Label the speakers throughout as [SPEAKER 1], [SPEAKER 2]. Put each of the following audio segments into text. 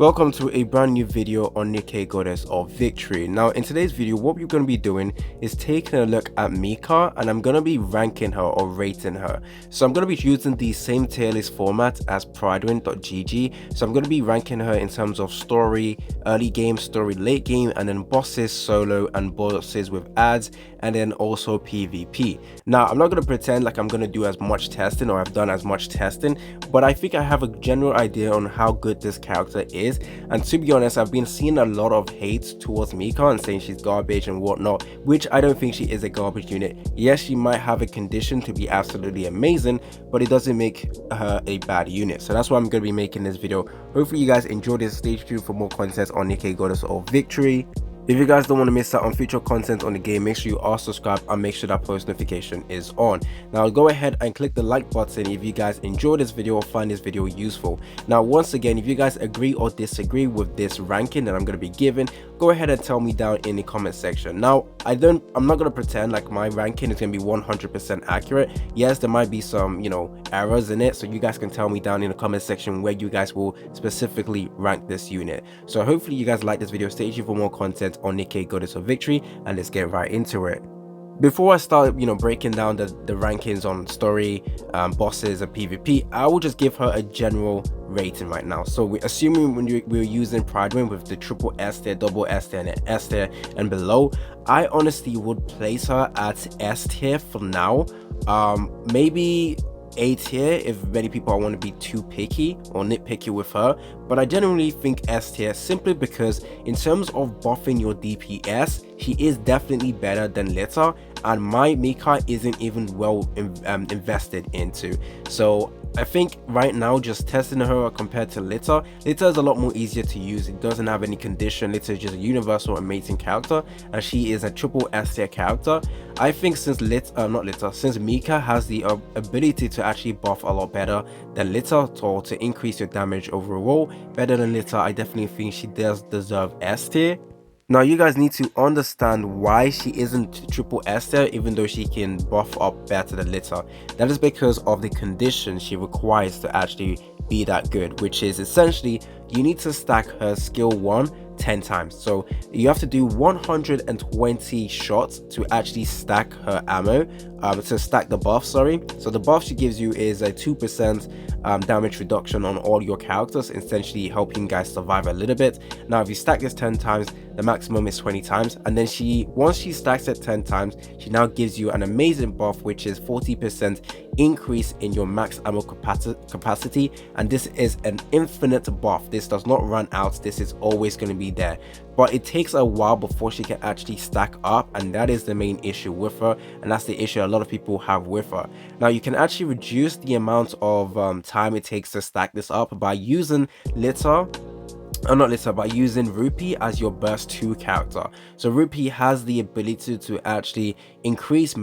[SPEAKER 1] Welcome to a brand new video on NIKKE Goddess of Victory. Now in today's video, what we're going to be doing is taking a look at Mica, and I'm going to be ranking her or rating her. So I'm going to be using the same tier list format as pridewin.gg. So I'm going to be ranking her in terms of story, early game, story, late game, and then bosses, solo, and bosses with ads, and then also PvP. Now I'm not going to pretend like I'm going to do as much testing or I've done as much testing, but I think I have a general idea on how good this character is. And to be honest, I've been seeing a lot of hate towards Mica and saying she's garbage and whatnot, which I don't think she is a garbage unit. Yes, she might have a condition to be absolutely amazing, but it doesn't make her a bad unit. So that's why I'm going to be making this video. Hopefully you guys enjoy this. Stay tuned for more content on NIKKE Goddess of Victory. If you guys don't want to miss out on future content on the game, make sure you are subscribed and make sure that post notification is on. Now go ahead and click the like button if you guys enjoy this video or find this video useful. Now once again, if you guys agree or disagree with this ranking that I'm going to be giving, go ahead and tell me down in the comment section. Now I'm not going to pretend like my ranking is going to be 100% accurate. Yes, there might be some errors in it, so you guys can tell me down in the comment section where you guys will specifically rank this unit. So hopefully you guys like this video. Stay tuned for more content on NIKKE Goddess of Victory, and let's get right into it. Before I start breaking down the rankings on story, bosses, and PvP, I will just give her a general rating right now. So we're assuming when we're using Pridewin with the triple S tier, double S tier, and S tier and below, I honestly would place her at S tier for now. Maybe A tier if many people want to be too picky or nitpicky with her, but I generally think S tier simply because in terms of buffing your DPS, she is definitely better than Lita, and my Mica isn't even well invested into. So I think right now just testing her compared to Lita is a lot more easier to use. It doesn't have any condition. Lita is just a universal amazing character, and she is a triple S tier character. I think since since Mica has the ability to actually buff a lot better than Lita, or to increase your damage overall better than Lita, I definitely think she does deserve S tier. Now you guys need to understand why she isn't triple S tier even though she can buff up better than Lita. That is because of the conditions she requires to actually be that good, which is essentially you need to stack her skill 1 10 times. So you have to do 120 shots to actually stack her ammo, to stack the buff, sorry. So the buff she gives you is a 2% damage reduction on all your characters, essentially helping you guys survive a little bit. Now if you stack this 10 times, the maximum is 20 times, and then once she stacks it 10 times, she now gives you an amazing buff, which is 40% increase in your max ammo capacity, and this is an infinite buff. This does not run out. This is always going to be there, but it takes a while before she can actually stack up, and that is the main issue with her, and that's the issue a lot of people have with her. Now you can actually reduce the amount of time it takes to stack this up by using by using Rupee as your burst 2 character. So Rupee has the ability to actually increase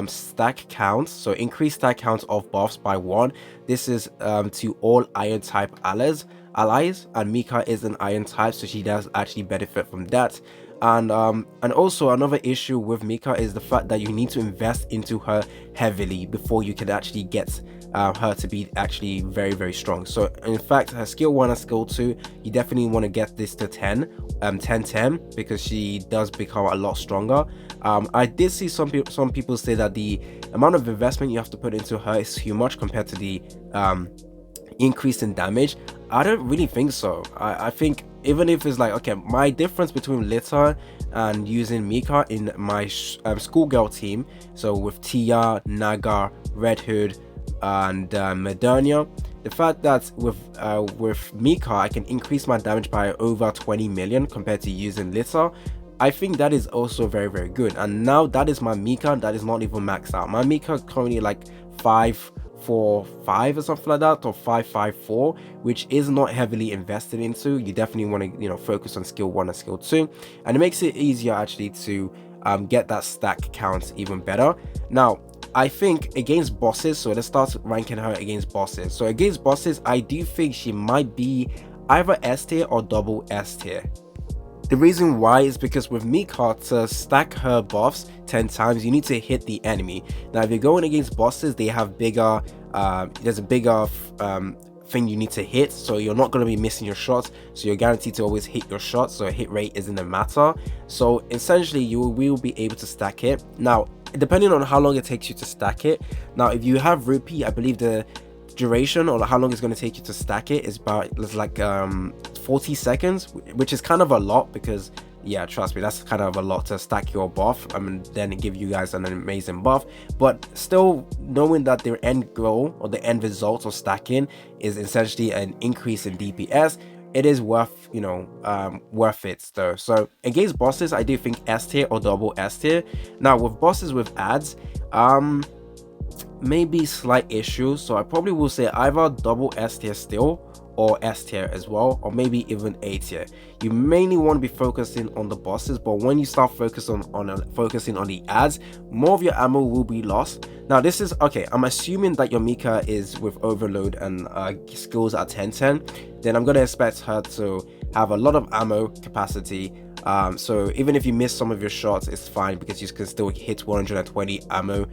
[SPEAKER 1] stack counts, so increase stack counts of buffs by 1. This is to all iron type allies, and Mica is an iron type, so she does actually benefit from that. And also another issue with Mica is the fact that you need to invest into her heavily before you can actually get her to be actually very, very strong. So in fact, her skill 1 and skill 2, you definitely want to get this to 10 because she does become a lot stronger. I did see some people say that the amount of investment you have to put into her is too much compared to the increase in damage. I don't really think so. I think even if it's like, okay, my difference between Lita and using Mica in my schoolgirl team, so with Tia, Naga, Red Hood, and Modernia, the fact that with Mica I can increase my damage by over 20 million compared to using Lita, I think that is also very, very good. And now that is my Mica that is not even maxed out. My Mica is currently like 545 or something like that, or 554, which is not heavily invested into. You definitely want to focus on skill 1 and skill 2, and it makes it easier actually to get that stack count even better. Now I think against bosses, so let's start ranking her against bosses. So against bosses, I do think she might be either S tier or double S tier. The reason why is because with Mica, to stack her buffs 10 times, you need to hit the enemy. Now if you're going against bosses, they have bigger there's a bigger thing you need to hit, so you're not going to be missing your shots, so you're guaranteed to always hit your shots, so hit rate isn't a matter. So essentially you will be able to stack it. Now depending on how long it takes you to stack it, now if you have rupee, I believe the duration or how long it's going to take you to stack it is about, it's like 40 seconds, which is kind of a lot, because yeah, trust me, that's kind of a lot to stack your buff and then give you guys an amazing buff. But still, knowing that their end goal or the end result of stacking is essentially an increase in DPS, it is worth, you know, worth it though. So against bosses, I do think S tier or double S tier. Now with bosses with ads, maybe slight issues, so I probably will say either double S tier still, or S tier as well, or maybe even A tier. You mainly want to be focusing on the bosses, but when you start focusing on the ads, more of your ammo will be lost. Now this is okay, I'm assuming that your Mica is with overload and skills at 10-10, then I'm gonna expect her to have a lot of ammo capacity. So even if you miss some of your shots, it's fine, because you can still hit 120 ammo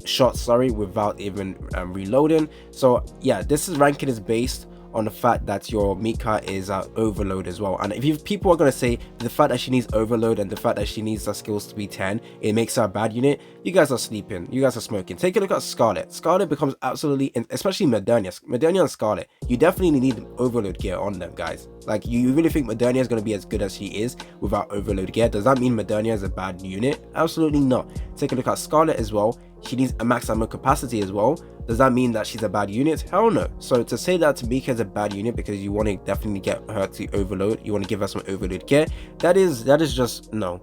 [SPEAKER 1] shots, sorry, without even reloading. So yeah, this ranking is based on the fact that your Mica is overload as well. And if people are going to say the fact that she needs overload and the fact that she needs her skills to be 10, it makes her a bad unit, you guys are sleeping, you guys are smoking. Take a look at Scarlet. Scarlet becomes absolutely, especially Modernia and Scarlet, you definitely need overload gear on them, guys. Like, you really think Modernia is going to be as good as she is without overload gear? Does that mean Modernia is a bad unit? Absolutely not. Take a look at Scarlet as well. She needs a max ammo capacity as well. Does that mean that she's a bad unit? Hell no. So to say that Mica is a bad unit because you want to definitely get her to overload, you want to give her some overload gear, that is just no.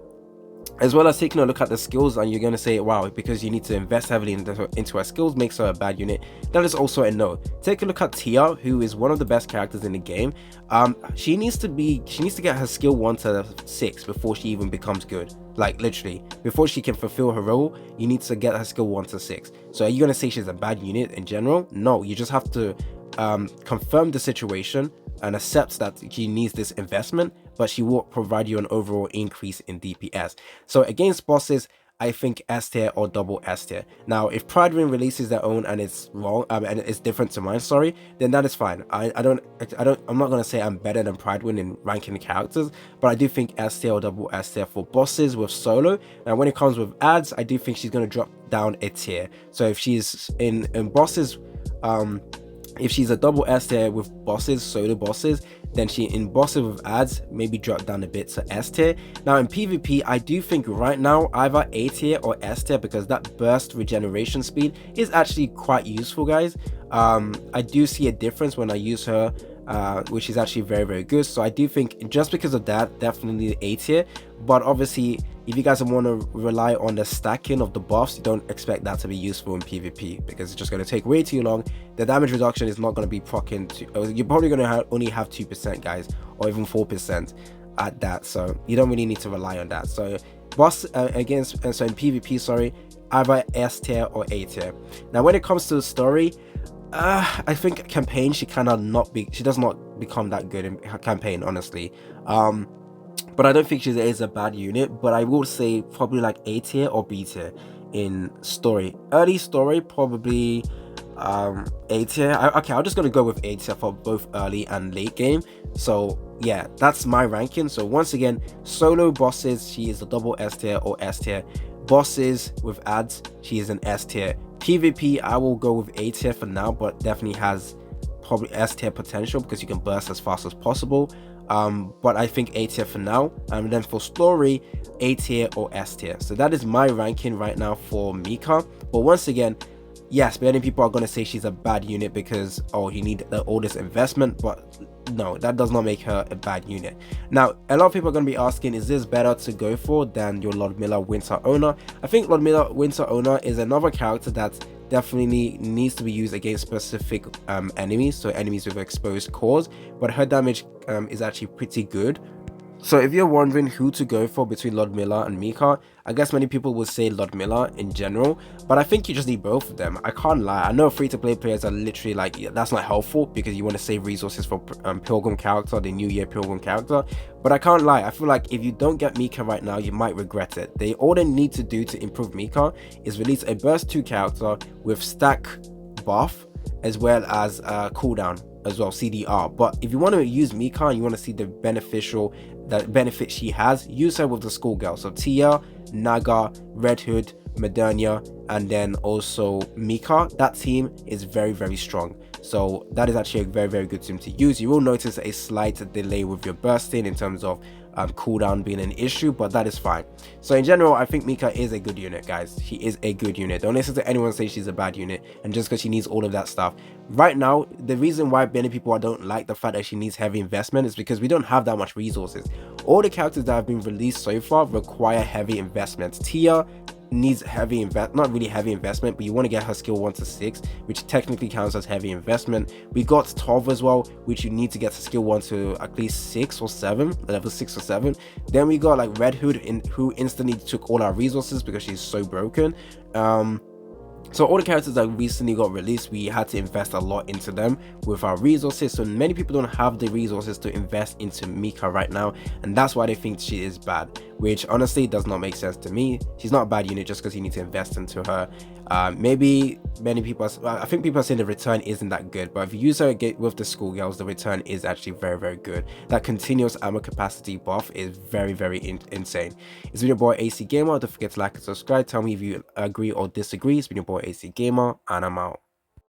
[SPEAKER 1] As well as taking a look at the skills, and you're going to say, wow, because you need to invest heavily into her skills makes her a bad unit. That is also a no. Take a look at Tia, who is one of the best characters in the game. She needs to get her skill 1 to 6 before she even becomes good. Like, literally, before she can fulfill her role, you need to get her skill 1 to 6. So are you going to say she's a bad unit in general? No, you just have to confirm the situation and accept that she needs this investment, but she will provide you an overall increase in DPS. So against bosses, I think S tier or double S tier. Now, if Pride Ring releases their own and it's wrong, and it's different to mine, sorry, then that is fine. I'm not gonna say I'm better than Pride Ring in ranking characters, but I do think S tier or double S tier for bosses with solo. And when it comes with ads, I do think she's gonna drop down a tier. So if she's in bosses, if she's a double S tier with bosses, solo bosses, then she in bosses with ads maybe drop down a bit to S tier. Now in PvP, I do think right now either A tier or S tier, because that burst regeneration speed is actually quite useful, guys. I do see a difference when I use her, which is actually very, very good. So I do think just because of that, definitely A tier. But obviously, if you guys want to rely on the stacking of the buffs, you don't expect that to be useful in PvP, because it's just going to take way too long. The damage reduction is not going to be proccing to, you're probably going to only have 2%, guys, or even 4% at that. So you don't really need to rely on that. So boss so in PvP, sorry, either S tier or A tier. Now when it comes to the story, I think campaign, she does not become that good in her campaign, honestly. But I don't think she is a bad unit, but I will say probably like A tier or B tier in story. Early story, probably A tier. Okay, I'm just gonna go with A tier for both early and late game. So yeah, that's my ranking. So once again, solo bosses, she is a double S tier or S tier. Bosses with ads, she is an S tier. PvP, I will go with A tier for now, but definitely has probably S tier potential because you can burst as fast as possible. But I think A tier for now, and then for story, A tier or S tier. So that is my ranking right now for Mica. But once again, yes, many people are going to say she's a bad unit because, oh, you need all this investment, but no, that does not make her a bad unit. Now, a lot of people are going to be asking, is this better to go for than your Ludmilla Winter Owner? I think Ludmilla Winter Owner is another character that definitely needs to be used against specific enemies, so enemies with exposed cores, but her damage is actually pretty good. So if you're wondering who to go for between Ludmilla and Mica, I guess many people would say Ludmilla in general, but I think you just need both of them. I can't lie, I know free-to-play players are literally like, yeah, that's not helpful because you want to save resources for Pilgrim character, the New Year Pilgrim character, but I can't lie, I feel like if you don't get Mica right now, you might regret it. All they need to do to improve Mica is release a burst 2 character with stack buff, as well as cooldown as well, CDR. But if you want to use Mica and you want to see the benefit she has, use her with the schoolgirl. So Tia, Naga, Red Hood, Modernia, and then also Mica. That team is very, very strong. So that is actually a very, very good team to use. You will notice a slight delay with your bursting in terms of cooldown being an issue, but that is fine. So in general, I think Mica is a good unit, guys. She is a good unit. Don't listen to anyone say she's a bad unit, and just because she needs all of that stuff. Right now, the reason why many people don't like the fact that she needs heavy investment is because we don't have that much resources. All the characters that have been released so far require heavy investment. Tia needs heavy not really heavy investment, but you want to get her skill 1 to 6, which technically counts as heavy investment. We got Tov as well, which you need to get to skill 1 to at least 6 or 7, level 6 or 7. Then we got like Red Hood, who instantly took all our resources because she's so broken. So all the characters that recently got released, we had to invest a lot into them with our resources. So many people don't have the resources to invest into Mica right now, and that's why they think she is bad, which honestly does not make sense to me. She's not a bad unit just because you need to invest into her. Maybe many people, I think people are saying the return isn't that good, but if you use her with the schoolgirls, the return is actually very, very good. That continuous ammo capacity buff is very, very insane. It's been your boy AC Gamer. Don't forget to like and subscribe. Tell me if you agree or disagree. It's been your boy AC Gamer, and I'm out.